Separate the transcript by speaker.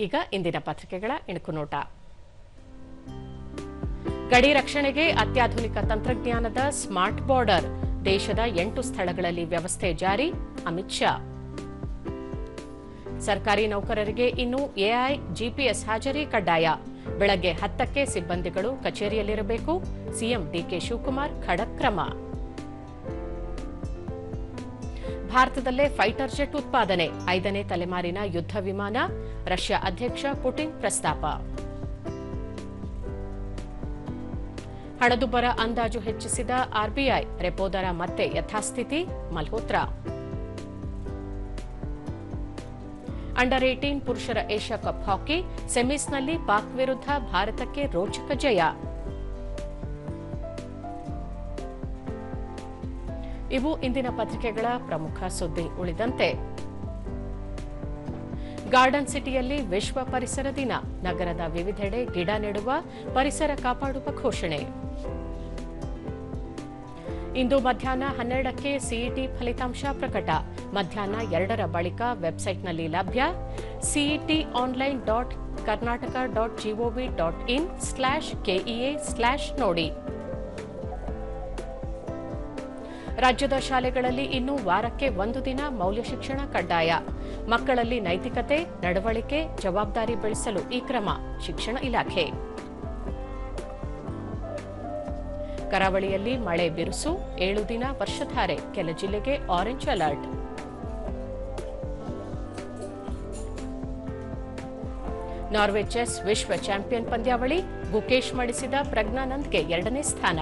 Speaker 1: ಈಗ ಇಂದಿನ ಪತ್ರಿಕೆಗಳ ಇಣುಕುನೋಟ. ಗಡಿ ರಕ್ಷಣೆಗೆ ಅತ್ಯಾಧುನಿಕ ತಂತ್ರಜ್ಞಾನದ ಸ್ಮಾರ್ಟ್ ಬಾರ್ಡರ್, ದೇಶದ 8 ಸ್ಥಳಗಳಲ್ಲಿ ವ್ಯವಸ್ಥೆ ಜಾರಿ, ಅಮಿತ್ ಶಾ. ಸರ್ಕಾರಿ ನೌಕರರಿಗೆ ಇನ್ನು ಎಐ ಜಿಪಿಎಸ್ ಹಾಜರಿ ಕಡ್ಡಾಯ, ಬೆಳಗ್ಗೆ 10ಕ್ಕೆ ಸಿಬ್ಬಂದಿಗಳು ಕಚೇರಿಯಲ್ಲಿರಬೇಕು, ಸಿಎಂ ಡಿಕೆ ಶಿವಕುಮಾರ್ ಖಡಕ್ ಕ್ರಮ. ಭಾರತದಲ್ಲೇ ಫೈಟರ್ ಜೆಟ್ ಉತ್ಪಾದನೆ, 5ನೇ ತಲೆಮಾರಿನ ಯುದ್ಧ ವಿಮಾನ, ರಷ್ಯಾ ಅಧ್ಯಕ್ಷ ಪುಟಿನ್ ಪ್ರಸ್ತಾಪ. ಹಣದುಬ್ಬರ ಅಂದಾಜು ಹೆಚ್ಚಿಸಿದ ಆರ್ಬಿಐ, ರೆಪೋ ದರ ಮತ್ತೆ ಯಥಾಸ್ಥಿತಿ, ಮಲ್ಹೋತ್ರಾ. ಅಂಡರ್ 18 ಪುರುಷರ ಏಷ್ಯಾ ಕಪ್ ಹಾಕಿ ಸೆಮೀಸ್ನಲ್ಲಿ ಪಾಕ್ ವಿರುದ್ಧ ಭಾರತಕ್ಕೆ ರೋಚಕ ಜಯ. ಇವು ಇಂದಿನ ಪತ್ರಿಕೆಗಳ ಪ್ರಮುಖ ಸುದ್ದಿ. ಉಳಿದಂತೆ ಗಾರ್ಡನ್ ಸಿಟಿಯಲ್ಲಿ ವಿಶ್ವ ಪರಿಸರ ದಿನ, ನಗರದ ವಿವಿಧೆಡೆ ಗಿಡ ನೆಡುವ, ಪರಿಸರ ಕಾಪಾಡುವ ಘೋಷಣೆ. ಇಂದು ಮಧ್ಯಾಹ್ನ 12ಕ್ಕೆ ಸಿಇಟಿ ಫಲಿತಾಂಶ ಪ್ರಕಟ, ಮಧ್ಯಾಹ್ನ 2ರ ಬಳಿಕ ವೆಬ್ಸೈಟ್ನಲ್ಲಿ ಲಭ್ಯ. ಸಿಇಟಿ ಆನ್ಲೈನ್ .karnataka.gov.in/KEA/ ನೋಡಿ. ರಾಜ್ಯದ ಶಾಲೆಗಳಲ್ಲಿ ಇನ್ನು ವಾರಕ್ಕೆ 1 ದಿನ ಮೌಲ್ಯ ಶಿಕ್ಷಣ ಕಡ್ಡಾಯ, ಮಕ್ಕಳಲ್ಲಿ ನೈತಿಕತೆ, ನಡವಳಿಕೆ, ಜವಾಬ್ದಾರಿ ಬೆಳೆಸಲು ಈ ಕ್ರಮ, ಶಿಕ್ಷಣ ಇಲಾಖೆ. ಕರಾವಳಿಯಲ್ಲಿ ಮಳೆ ಬಿರುಸು, 7 ದಿನ ವರ್ಷಧಾರೆ, ಕೆಲ ಜಿಲ್ಲೆಗೆ ಆರೆಂಜ್ ಅಲರ್ಟ್. ನಾರ್ವೆ ಚೆಸ್ ವಿಶ್ವ ಚಾಂಪಿಯನ್ ಪಂದ್ಯಾವಳಿ, ಗುಕೇಶ್ ಮಡಿಸಿದ ಪ್ರಜ್ಞಾನಂದ್ಗೆ 2ನೇ ಸ್ಥಾನ.